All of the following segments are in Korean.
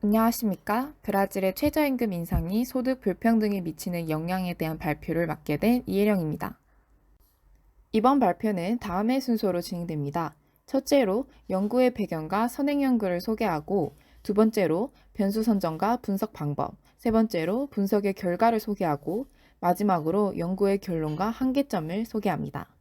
안녕하십니까? 브라질의 최저임금 인상이 소득 불평등에 미치는 영향에 대한 발표를 맡게 된 이혜령입니다. 이번 발표는 다음의 순서로 진행됩니다. 첫째로 연구의 배경과 선행 연구를 소개하고, 두 번째로 변수 선정과 분석 방법, 세 번째로 분석의 결과를 소개하고, 마지막으로 연구의 결론과 한계점을 소개합니다.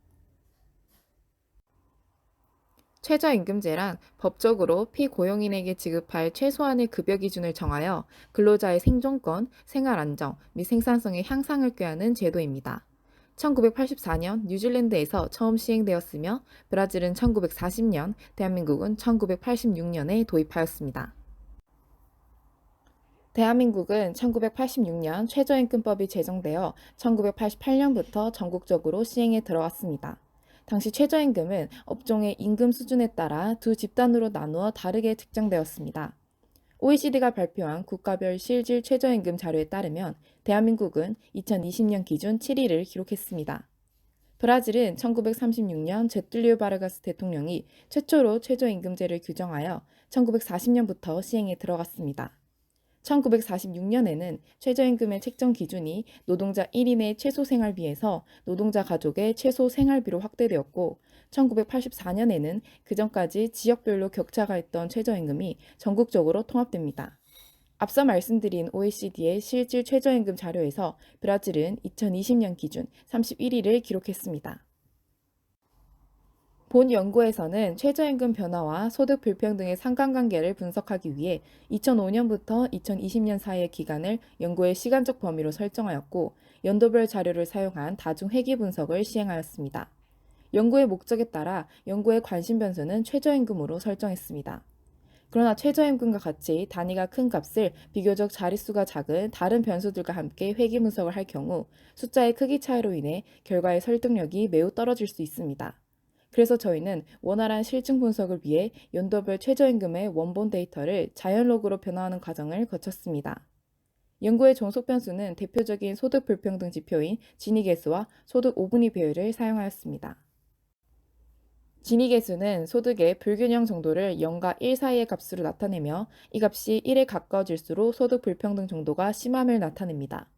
최저임금제란 법적으로 피고용인에게 지급할 최소한의 급여 기준을 정하여 근로자의 생존권, 생활안정 및 생산성의 향상을 꾀하는 제도입니다. 1984년 뉴질랜드에서 처음 시행되었으며 브라질은 1940년, 대한민국은 1986년에 도입하였습니다. 대한민국은 1986년 최저임금법이 제정되어 1988년부터 전국적으로 시행에 들어왔습니다. 당시 최저임금은 업종의 임금 수준에 따라 두 집단으로 나누어 다르게 측정되었습니다. OECD가 발표한 국가별 실질 최저임금 자료에 따르면 대한민국은 2020년 기준 7위를 기록했습니다. 브라질은 1936년 제툴리오 바르가스 대통령이 최초로 최저임금제를 규정하여 1940년부터 시행에 들어갔습니다. 1946년에는 최저임금의 책정 기준이 노동자 1인의 최소 생활비에서 노동자 가족의 최소 생활비로 확대되었고, 1984년에는 그전까지 지역별로 격차가 있던 최저임금이 전국적으로 통합됩니다. 앞서 말씀드린 OECD의 실질 최저임금 자료에서 브라질은 2020년 기준 31위를 기록했습니다. 본 연구에서는 최저임금 변화와 소득 불평등의 상관관계를 분석하기 위해 2005년부터 2020년 사이의 기간을 연구의 시간적 범위로 설정하였고, 연도별 자료를 사용한 다중 회귀 분석을 시행하였습니다. 연구의 목적에 따라 연구의 관심 변수는 최저임금으로 설정했습니다. 그러나 최저임금과 같이 단위가 큰 값을 비교적 자릿수가 작은 다른 변수들과 함께 회귀 분석을 할 경우 숫자의 크기 차이로 인해 결과의 설득력이 매우 떨어질 수 있습니다. 그래서 저희는 원활한 실증 분석을 위해 연도별 최저임금의 원본 데이터를 자연로그로 변화하는 과정을 거쳤습니다. 연구의 종속 변수는 대표적인 소득 불평등 지표인 지니계수와 소득 오분위 배율을 사용하였습니다. 지니계수는 소득의 불균형 정도를 0과 1 사이의 값으로 나타내며, 이 값이 1에 가까워질수록 소득 불평등 정도가 심함을 나타냅니다.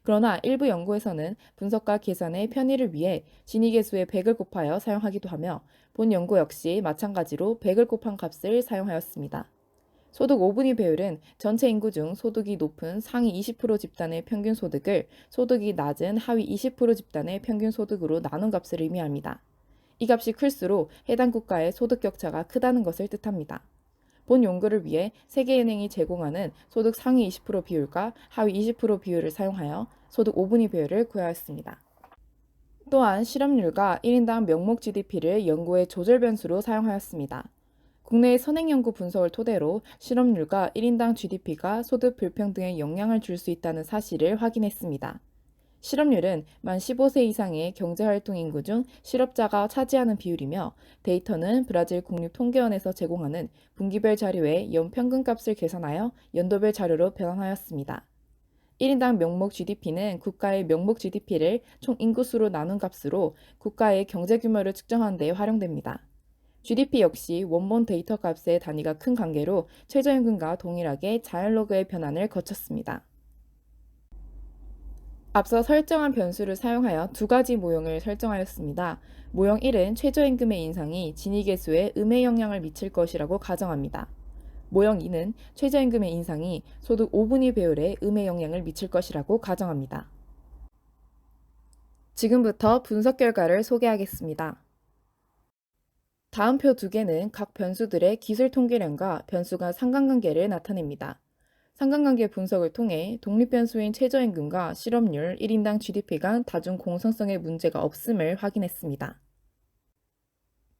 그러나 일부 연구에서는 분석과 계산의 편의를 위해 지니계수의 100을 곱하여 사용하기도 하며, 본 연구 역시 마찬가지로 100을 곱한 값을 사용하였습니다. 소득 오분위 배율은 전체 인구 중 소득이 높은 상위 20% 집단의 평균 소득을 소득이 낮은 하위 20% 집단의 평균 소득으로 나눈 값을 의미합니다. 이 값이 클수록 해당 국가의 소득 격차가 크다는 것을 뜻합니다. 본 연구를 위해 세계은행이 제공하는 소득 상위 20% 비율과 하위 20% 비율을 사용하여 소득 오분위 비율을 구하였습니다. 또한 실업률과 1인당 명목 GDP를 연구의 조절 변수로 사용하였습니다. 국내의 선행연구 분석을 토대로 실업률과 1인당 GDP가 소득 불평등에 영향을 줄 수 있다는 사실을 확인했습니다. 실업률은 만 15세 이상의 경제활동 인구 중 실업자가 차지하는 비율이며, 데이터는 브라질 국립통계원에서 제공하는 분기별 자료의 연평균값을 계산하여 연도별 자료로 변환하였습니다. 1인당 명목 GDP는 국가의 명목 GDP를 총 인구수로 나눈 값으로 국가의 경제 규모를 측정하는 데 활용됩니다. GDP 역시 원본 데이터 값의 단위가 큰 관계로 최저임금과 동일하게 자연로그의 변환을 거쳤습니다. 앞서 설정한 변수를 사용하여 두 가지 모형을 설정하였습니다. 모형 1은 최저임금의 인상이 지니계수에 음의 영향을 미칠 것이라고 가정합니다. 모형 2는 최저임금의 인상이 소득 오분위 배율에 음의 영향을 미칠 것이라고 가정합니다. 지금부터 분석 결과를 소개하겠습니다. 다음 표 두 개는 각 변수들의 기술 통계량과 변수가 상관관계를 나타냅니다. 상관관계 분석을 통해 독립변수인 최저임금과 실업률, 1인당 GDP 간 다중 공성성의 문제가 없음을 확인했습니다.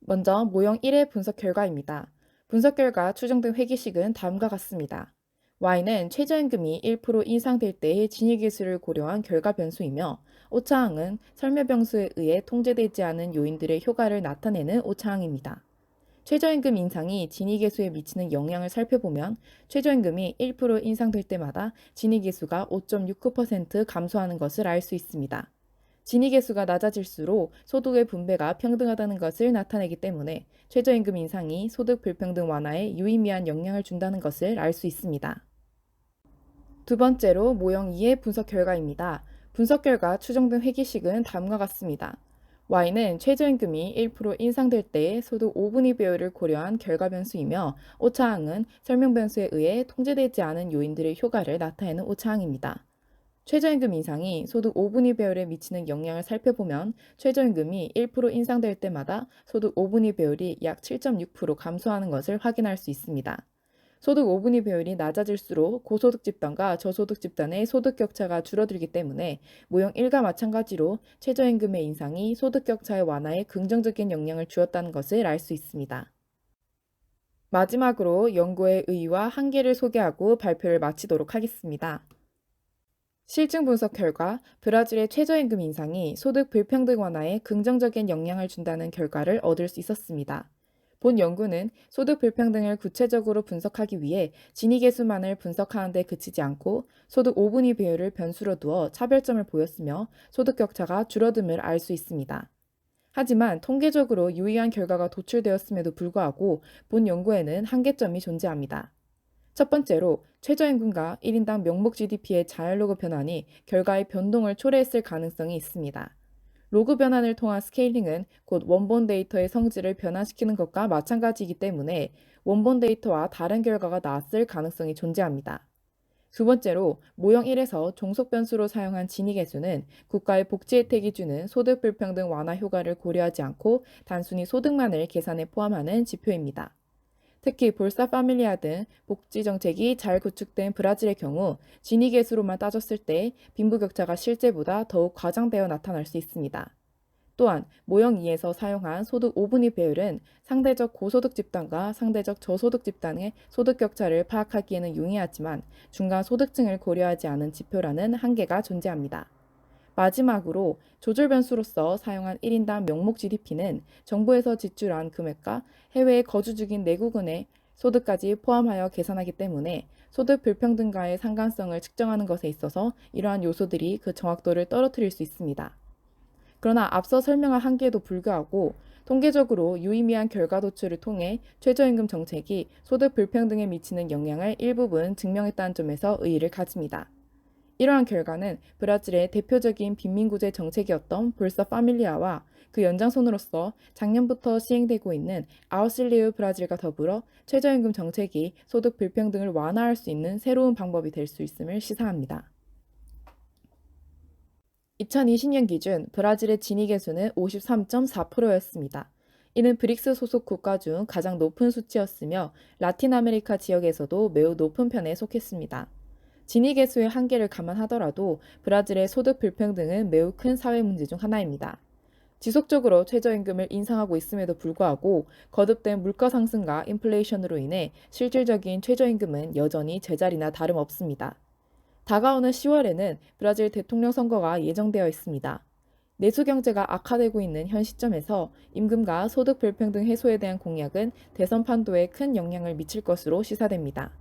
먼저 모형 1의 분석 결과입니다. 분석 결과 추정된 회계식은 다음과 같습니다. y는 최저임금이 1% 인상될 때의 진위계수를 고려한 결과 변수이며, 오차항은 설매병수에 의해 통제되지 않은 요인들의 효과를 나타내는 오차항입니다. 최저임금 인상이 진위계수에 미치는 영향을 살펴보면 최저임금이 1% 인상될 때마다 진위계수가 5.69% 감소하는 것을 알 수 있습니다. 진위계수가 낮아질수록 소득의 분배가 평등하다는 것을 나타내기 때문에 최저임금 인상이 소득 불평등 완화에 유의미한 영향을 준다는 것을 알 수 있습니다. 두 번째로 모형 2의 분석 결과입니다. 분석 결과 추정된 회계식은 다음과 같습니다. Y는 최저임금이 1% 인상될 때의 소득 5분위 배율을 고려한 결과 변수이며 오차항은 설명 변수에 의해 통제되지 않은 요인들의 효과를 나타내는 오차항입니다. 최저임금 인상이 소득 5분위 배율에 미치는 영향을 살펴보면 최저임금이 1% 인상될 때마다 소득 5분위 배율이 약 7.6% 감소하는 것을 확인할 수 있습니다. 소득 5분위 배율이 낮아질수록 고소득 집단과 저소득 집단의 소득 격차가 줄어들기 때문에 모형 1과 마찬가지로 최저임금의 인상이 소득 격차의 완화에 긍정적인 영향을 주었다는 것을 알 수 있습니다. 마지막으로 연구의 의의와 한계를 소개하고 발표를 마치도록 하겠습니다. 실증 분석 결과 브라질의 최저임금 인상이 소득 불평등 완화에 긍정적인 영향을 준다는 결과를 얻을 수 있었습니다. 본 연구는 소득 불평등을 구체적으로 분석하기 위해 진위계수만을 분석하는 데 그치지 않고 소득 5분위 배율을 변수로 두어 차별점을 보였으며 소득 격차가 줄어듦을 알 수 있습니다. 하지만 통계적으로 유의한 결과가 도출되었음에도 불구하고 본 연구에는 한계점이 존재합니다. 첫 번째로 최저임금과 1인당 명목 GDP의 자연로그 변환이 결과의 변동을 초래했을 가능성이 있습니다. 로그 변환을 통한 스케일링은 곧 원본 데이터의 성질을 변화시키는 것과 마찬가지이기 때문에 원본 데이터와 다른 결과가 나왔을 가능성이 존재합니다. 두 번째로 모형 1에서 종속 변수로 사용한 진위계수는 국가의 복지 혜택이 주는 소득 불평등 완화 효과를 고려하지 않고 단순히 소득만을 계산에 포함하는 지표입니다. 특히 볼사 파밀리아 등 복지 정책이 잘 구축된 브라질의 경우 진위계수로만 따졌을 때 빈부격차가 실제보다 더욱 과장되어 나타날 수 있습니다. 또한 모형 2에서 사용한 소득 5분위 배율은 상대적 고소득 집단과 상대적 저소득 집단의 소득 격차를 파악하기에는 용이하지만 중간 소득층을 고려하지 않은 지표라는 한계가 존재합니다. 마지막으로 조절 변수로서 사용한 1인당 명목 GDP는 정부에서 지출한 금액과 해외에 거주 중인 내국인의 소득까지 포함하여 계산하기 때문에 소득 불평등과의 상관성을 측정하는 것에 있어서 이러한 요소들이 그 정확도를 떨어뜨릴 수 있습니다. 그러나 앞서 설명한 한계에도 불구하고 통계적으로 유의미한 결과 도출을 통해 최저임금 정책이 소득 불평등에 미치는 영향을 일부분 증명했다는 점에서 의의를 가집니다. 이러한 결과는 브라질의 대표적인 빈민구제 정책이었던 볼사 파밀리아와 그 연장선으로서 작년부터 시행되고 있는 아우실리우 브라질과 더불어 최저임금 정책이 소득 불평등을 완화할 수 있는 새로운 방법이 될 수 있음을 시사합니다. 2020년 기준 브라질의 진위계수는 53.4%였습니다. 이는 브릭스 소속 국가 중 가장 높은 수치였으며 라틴 아메리카 지역에서도 매우 높은 편에 속했습니다. 진위계수의 한계를 감안하더라도 브라질의 소득 불평등은 매우 큰 사회 문제 중 하나입니다. 지속적으로 최저임금을 인상하고 있음에도 불구하고 거듭된 물가 상승과 인플레이션으로 인해 실질적인 최저임금은 여전히 제자리나 다름없습니다. 다가오는 10월에는 브라질 대통령 선거가 예정되어 있습니다. 내수 경제가 악화되고 있는 현 시점에서 임금과 소득 불평등 해소에 대한 공약은 대선 판도에 큰 영향을 미칠 것으로 시사됩니다.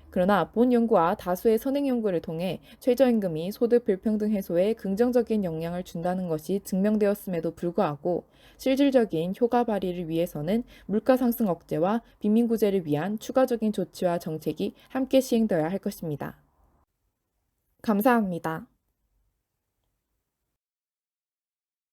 그러나 본 연구와 다수의 선행 연구를 통해 최저임금이 소득 불평등 해소에 긍정적인 영향을 준다는 것이 증명되었음에도 불구하고 실질적인 효과 발휘를 위해서는 물가 상승 억제와 빈민구제를 위한 추가적인 조치와 정책이 함께 시행되어야 할 것입니다. 감사합니다.